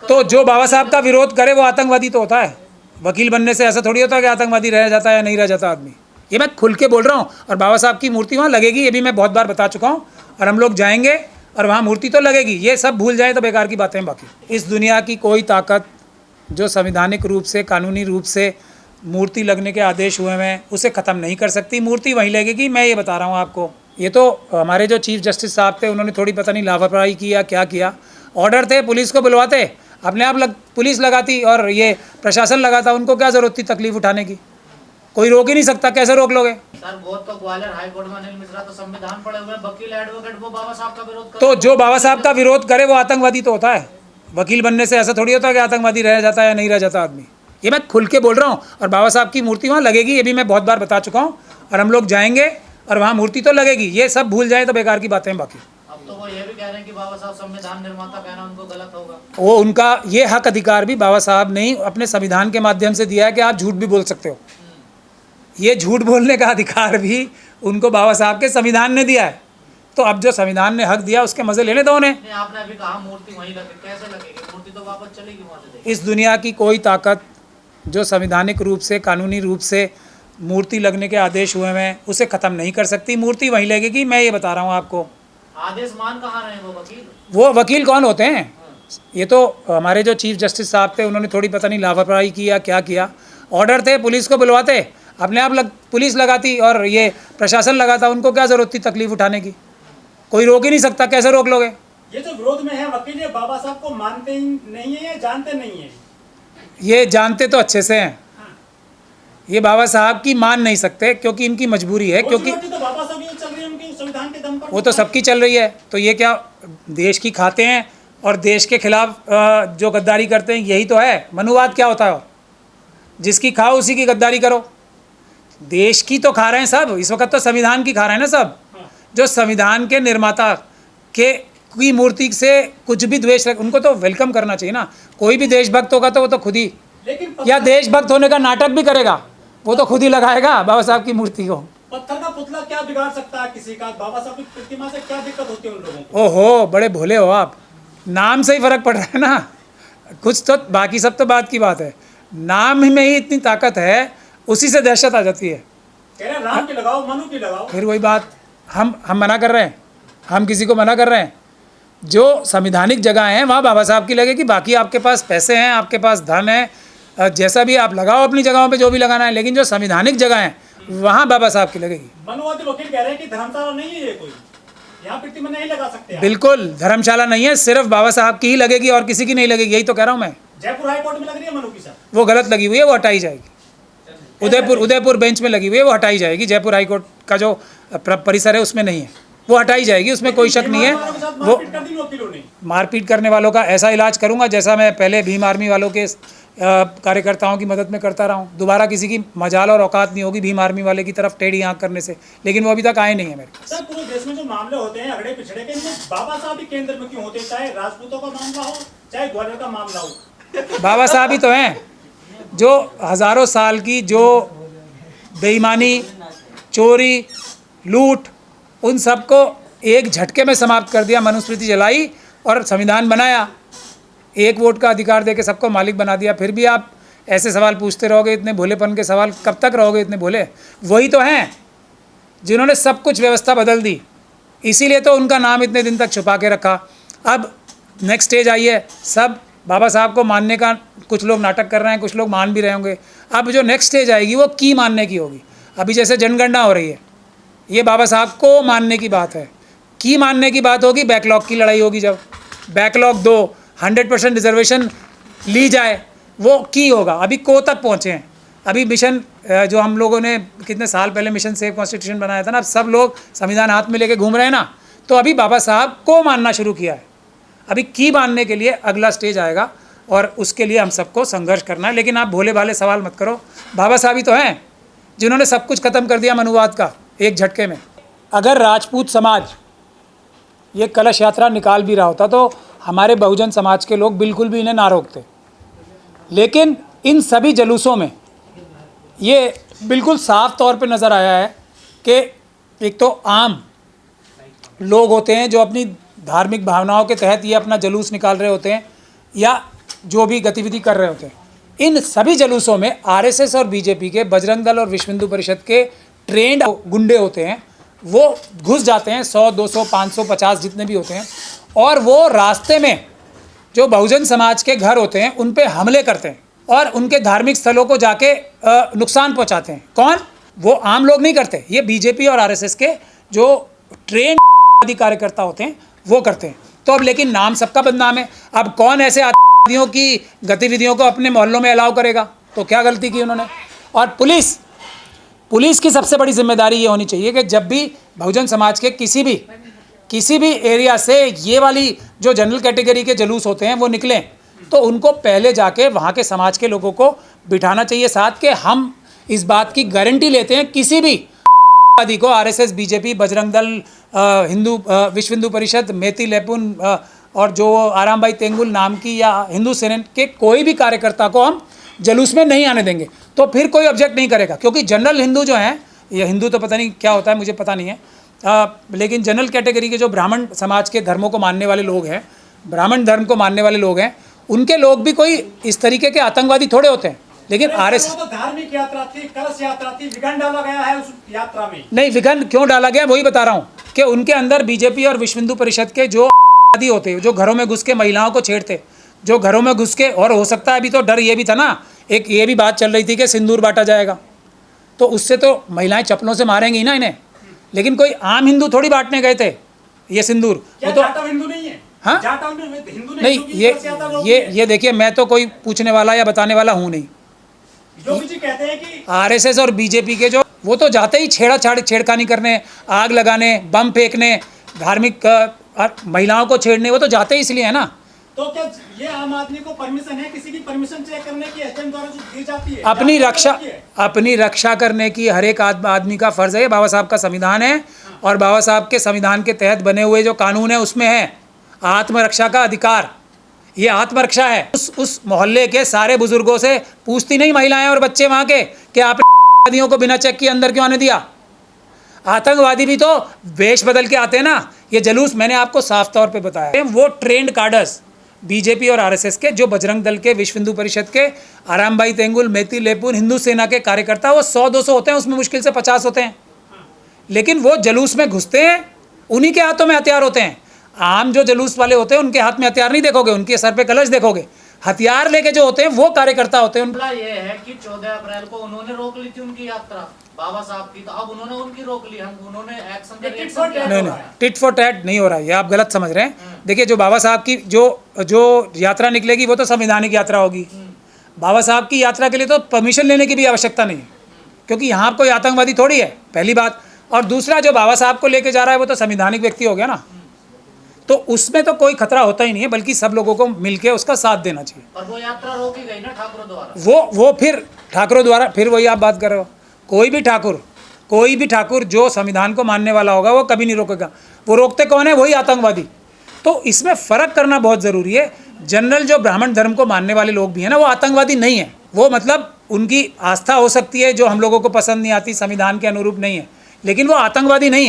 तो जो बाबा साहब का विरोध करे वो आतंकवादी तो होता है। वकील बनने से ऐसा थोड़ी होता है कि आतंकवादी रह जाता है या नहीं रह जाता आदमी। ये मैं खुल के बोल रहा हूँ। और बाबा साहब की मूर्ति वहाँ लगेगी, ये भी मैं बहुत बार बता चुका हूँ। और हम लोग जाएंगे और वहाँ मूर्ति तो लगेगी। ये सब भूल जाए तो बेकार की बातें हैं। बाकी इस दुनिया की कोई ताकत जो संवैधानिक रूप से, कानूनी रूप से मूर्ति लगने के आदेश हुए हैं उसे ख़त्म नहीं कर सकती। मूर्ति वहीं लगेगी, मैं ये बता रहा हूँ आपको। ये तो हमारे जो चीफ जस्टिस साहब थे उन्होंने थोड़ी पता नहीं लापरवाही किया, क्या किया। ऑर्डर थे, पुलिस को बुलवाते, अपने आप पुलिस लगाती और ये प्रशासन लगाता। उनको क्या ज़रूरत थी तकलीफ उठाने की? कोई रोक ही नहीं सकता, कैसे रोक लोगे? सर वो तो ग्वालियर हाई कोर्ट में अनिल मिश्रा तो संविधान पढ़े हुए वकील एडवोकेट, वो बाबा साहब का विरोध करे। तो जो बाबा साहब का विरोध करे वो आतंकवादी तो होता है। वकील बनने से ऐसा थोड़ी होता है कि आतंकवादी रह जाता है या नहीं रह जाता आदमी। ये मैं खुल के बोल रहा हूँ। और बाबा साहब की मूर्ति वहाँ लगेगी, ये भी मैं बहुत बार बता चुका हूँ। और हम लोग जाएंगे और वहाँ मूर्ति तो लगेगी। ये सब भूल जाए तो बेकार की बातें हैं। बाकी अब तो वो ये भी कह रहे हैं कि बाबा साहब संविधान निर्माता, कहना उनको गलत होगा। वो उनका ये हक अधिकार भी बाबा साहब ने अपने संविधान के माध्यम से दिया है कि आप झूठ भी बोल सकते हो। ये झूठ बोलने का अधिकार भी उनको बाबा साहब के संविधान ने दिया है। तो अब जो संविधान ने हक दिया उसके मजे लेने दो उन्हें। आपने अभी कहा मूर्ति वहीं लगे, कैसे लगेगी? मूर्ति तो वापस चलेगी वहाँ से। इस दुनिया की कोई ताकत जो संवैधानिक रूप से, कानूनी रूप से मूर्ति लगने के आदेश हुए हैं उसे ख़त्म नहीं कर सकती। मूर्ति वहीं लगेगी, मैं ये बता रहा हूँ आपको। आदेश मान कहाँ रहे वो वकील? वो वकील कौन होते हैं? ये तो हमारे जो चीफ जस्टिस साहब थे उन्होंने थोड़ी पता नहीं लापरवाही किया, क्या किया। ऑर्डर थे, पुलिस को बुलवाते, अपने आप पुलिस लगाती और ये प्रशासन लगाता। उनको क्या ज़रूरत थी तकलीफ उठाने की? कोई रोक ही नहीं सकता, कैसे रोक लोगे? ये जो विरोध में है वकील, ये बाबा साहब को मानते ही नहीं है या जानते नहीं है? ये जानते तो अच्छे से हैं। ये बाबा साहब की मान नहीं सकते क्योंकि इनकी मजबूरी है। क्योंकि तो बाबा साहब ये चल रही है उनके संविधान के दम पर। वो तो सबकी चल रही है। तो ये क्या देश की खाते हैं और देश के खिलाफ जो गद्दारी करते हैं, यही तो है। मनुवाद क्या होता है? जिसकी खाओ उसी की गद्दारी करो। देश की तो खा रहे हैं सब, इस वक्त तो संविधान की खा रहे हैं ना सब। जो संविधान के निर्माता के की मूर्ति से कुछ भी द्वेष उनको तो वेलकम करना चाहिए ना। कोई भी देशभक्त होगा तो वो तो खुद ही, या देशभक्त होने का नाटक भी करेगा, वो तो खुद ही लगाएगा बाबा साहब की मूर्ति को। पत्थर का पुतला क्या बिगाड़ सकता है किसी का? बाबा साहब की प्रतिमा से क्या दिक्कत होती है उन लोगों को? ओहो, बड़े भोले हो आप। नाम से ही फर्क पड़ रहा है ना कुछ तो, बाकी सब तो बात की बात है। नाम में ही इतनी ताकत है, उसी से दहशत आ जाती है। कह रहे हैं राम की लगाओ, मनु की लगाओ। फिर वही बात, हम मना कर रहे हैं? हम किसी को मना कर रहे हैं? जो संविधानिक जगह हैं वहाँ बाबा साहब की लगेगी। बाकी आपके पास पैसे हैं, आपके पास धन है, जैसा भी आप लगाओ अपनी जगहों पे जो भी लगाना है, लेकिन जो संविधानिक जगह है वहाँ बाबा साहब की लगेगी। मनुवादी वकील कह रहे हैं कि धर्मशाला नहीं है ये कोई, यहाँ प्रतिमा नहीं लगा सकते आप। बिल्कुल धर्मशाला नहीं है, सिर्फ बाबा साहब की ही लगेगी और किसी की नहीं लगेगी। यही तो कह रहा हूँ मैं। जयपुर हाई कोर्ट में लग रही है मनु की सर, वो गलत लगी हुई है, वो हटाई जाएगी। उदयपुर बेंच में लगी हुई है, वो हटाई जाएगी। जयपुर हाई कोर्ट का जो परिसर है उसमें नहीं है, वो हटाई जाएगी, उसमें कोई शक नहीं है। वो मारपीट करने वालों का ऐसा इलाज करूंगा जैसा मैं पहले भीम आर्मी वालों के कार्यकर्ताओं की मदद में करता रहा हूँ। दोबारा किसी की मजाल और औकात नहीं होगी भीम आर्मी वाले की तरफ टेढ़ी आंख करने से, लेकिन वो अभी तक आए नहीं है मेरे पास। सर पूरे देश में जो मामले होते हैं अगड़े पिछड़े के, बाबा साहब भी केंद्र में क्यों होते हैं? चाहे राजपूतों का मामला हो, चाहे ग्वालियर का मामला हो, बाबा साहब ही तो हैं जो हज़ारों साल की जो बेईमानी, चोरी, लूट, उन सबको एक झटके में समाप्त कर दिया। मनुस्मृति जलाई और संविधान बनाया, एक वोट का अधिकार देके सबको मालिक बना दिया। फिर भी आप ऐसे सवाल पूछते रहोगे, इतने भोलेपन के सवाल कब तक रहोगे इतने भोले? वही तो हैं जिन्होंने सब कुछ व्यवस्था बदल दी, इसीलिए तो उनका नाम इतने दिन तक छुपा के रखा। अब नेक्स्ट स्टेज आई है, सब बाबा साहब को मानने का कुछ लोग नाटक कर रहे हैं, कुछ लोग मान भी रहे होंगे। अब जो नेक्स्ट स्टेज आएगी वो की मानने की होगी। अभी जैसे जनगणना हो रही है, ये बाबा साहब को मानने की बात है। की मानने की बात होगी, बैकलॉग की लड़ाई होगी। जब बैकलॉग 100% रिजर्वेशन ली जाए, वो की होगा। अभी को तक पहुँचे हैं। अभी मिशन जो हम लोगों ने कितने साल पहले मिशन सेव कॉन्स्टिट्यूशन बनाया था ना, अब सब लोग संविधान हाथ में लेके घूम रहे हैं ना, तो अभी बाबा साहब को मानना शुरू किया है। अभी की मानने के लिए अगला स्टेज आएगा और उसके लिए हम सबको संघर्ष करना है। लेकिन आप भोले भाले सवाल मत करो, बाबा साहब ही तो हैं जिन्होंने सब कुछ ख़त्म कर दिया मनुवाद का एक झटके में। अगर राजपूत समाज ये कलश यात्रा निकाल भी रहा होता तो हमारे बहुजन समाज के लोग बिल्कुल भी इन्हें ना रोकते। लेकिन इन सभी जलूसों में ये बिल्कुल साफ तौर पे नज़र आया है कि एक तो आम लोग होते हैं जो अपनी धार्मिक भावनाओं के तहत ये अपना जलूस निकाल रहे होते हैं, या जो भी गतिविधि कर रहे होते हैं, इन सभी जलूसों में आरएसएस और बीजेपी के, बजरंग दल और विश्व हिंदू परिषद के ट्रेंड गुंडे होते हैं, वो घुस जाते हैं, 100, 200, 500, 50 जितने भी होते हैं, और वो रास्ते में जो बहुजन समाज के घर होते हैं उन पे हमले करते हैं और उनके धार्मिक स्थलों को जाके नुकसान पहुंचाते हैं। कौन? वो आम लोग नहीं करते, ये बीजेपी और आरएसएस के जो ट्रेंड आदि कार्यकर्ता होते हैं वो करते हैं। तो अब लेकिन नाम सबका बदनाम है। अब कौन ऐसे आतंकवादियों की गतिविधियों को अपने मोहल्लों में अलाउ करेगा? तो क्या गलती की उन्होंने? और पुलिस की सबसे बड़ी जिम्मेदारी ये होनी चाहिए कि जब भी बहुजन समाज के किसी भी एरिया से ये वाली जो जनरल कैटेगरी के जुलूस होते हैं वो निकलें, तो उनको पहले जाके वहाँ के समाज के लोगों को बिठाना चाहिए साथ के हम इस बात की गारंटी लेते हैं किसी भी आदि को, आरएसएस, बीजेपी, बजरंग दल, विश्व हिंदू परिषद, मेती लेपुन और जो आराम भाई तेंगुल नाम की या हिंदू सेना के कोई भी कार्यकर्ता को हम जुलूस में नहीं आने देंगे। तो फिर कोई ऑब्जेक्ट नहीं करेगा, क्योंकि जनरल हिंदू जो हैं, ये हिंदू तो पता नहीं क्या होता है, मुझे पता नहीं है, लेकिन जनरल कैटेगरी के जो ब्राह्मण समाज के धर्मों को मानने वाले लोग हैं, ब्राह्मण धर्म को मानने वाले लोग हैं, उनके लोग भी कोई इस तरीके के आतंकवादी थोड़े होते हैं। लेकिन आरएसएस तो धार्मिक यात्रा थी, कलश यात्रा थी, विघन डाला गया है उस यात्रा में। नहीं, विघन क्यों डाला गया वही बता रहा हूँ कि उनके अंदर बीजेपी और विश्व हिंदू परिषद के जो आदि होते हैं, जो घरों में घुस के महिलाओं को छेड़ते, जो घरों में घुस के, और हो सकता है अभी तो डर ये भी था ना, एक ये भी बात चल रही थी कि सिंदूर बांटा जाएगा, तो उससे तो महिलाएं चप्पलों से मारेंगी ना इन्हें। लेकिन कोई आम हिंदू थोड़ी बांटने गए थे ये सिंदूर। वो तो हिंदू नहीं है। हाँ हिंदू नहीं, ये देखिए, मैं तो कोई पूछने वाला या बताने वाला हूँ नहीं। योगी जी कहते हैं कि आरएसएस और बीजेपी के जो, वो तो जाते ही छेड़खानी करने, आग लगाने, बम फेंकने, धार्मिक महिलाओं को छेड़ने, वो तो जाते ही इसलिए है ना। तो क्या ये आम आदमी को परमिशन है किसी की परमिशन चेक करने की एसडीएम द्वारा जो दी जाती है? अपनी रक्षा करने की हर एक आदमी का फर्ज है। बाबा साहब का संविधान है और बाबा साहब के संविधान के तहत बने हुए जो कानून है उसमें है आत्मरक्षा का अधिकार। ये आत्मरक्षा है। उस मोहल्ले के सारे बुजुर्गों से पूछती नहीं महिलाएं और बच्चे वहाँ के कि आपने आतंकवादियों को बिना चेक किए अंदर क्यों आने दिया? आतंकवादी भी तो वेश बदल के आते हैं ना। ये जुलूस मैंने आपको साफ तौर पे बताया, वो ट्रेंड कार्डर्स बीजेपी और आरएसएस के, जो बजरंग दल के, विश्व हिंदू परिषद के, आराम भाई तेंगुल, मेती लेपुन, हिंदू सेना के कार्यकर्ता, वो 100-200 होते हैं, उसमें मुश्किल से 50 होते हैं। लेकिन वो जुलूस में घुसते हैं, उन्हीं के हाथों में हथियार होते हैं। आम जो जुलूस वाले होते हैं उनके हाथ में हथियार नहीं देखोगे, उनके सर पे कलश देखोगे। हथियार लेके जो होते हैं वो कार्यकर्ता होते हैं। मामला ये है कि 14 अप्रैल को उन्होंने रोक ली थी उनकी यात्रा बाबा साहब की, तो अब उन्होंने उनकी रोक ली, हम उन्होंने एक्शन नहीं, टिट फॉर टैट नहीं हो रहा है, ये आप गलत समझ रहे हैं। देखिए, जो बाबा साहब की जो यात्रा निकलेगी वो तो संवैधानिक यात्रा होगी। बाबा साहब की यात्रा के लिए तो परमिशन लेने की भी आवश्यकता नहीं है, क्योंकि यहाँ कोई आतंकवादी थोड़ी है, पहली बात। और दूसरा, जो बाबा साहब को लेके जा रहा है वो तो संवैधानिक व्यक्ति हो गया ना, तो उसमें तो कोई खतरा होता ही नहीं है, बल्कि सब लोगों को मिलके उसका साथ देना चाहिए। और वो यात्रा रोकी गई ना ठाकुरों द्वारा, वो फिर ठाकुरों द्वारा, फिर वही आप बात कर रहे हो। कोई भी ठाकुर जो संविधान को मानने वाला होगा वो कभी नहीं रोकेगा। वो रोकते कौन है? वही आतंकवादी। तो इसमें फ़र्क करना बहुत ज़रूरी है। जनरल जो ब्राह्मण धर्म को मानने वाले लोग भी हैं ना, वो आतंकवादी नहीं है। वो मतलब उनकी आस्था हो सकती है जो हम लोगों को पसंद नहीं आती, संविधान के अनुरूप नहीं है, लेकिन वो आतंकवादी नहीं है।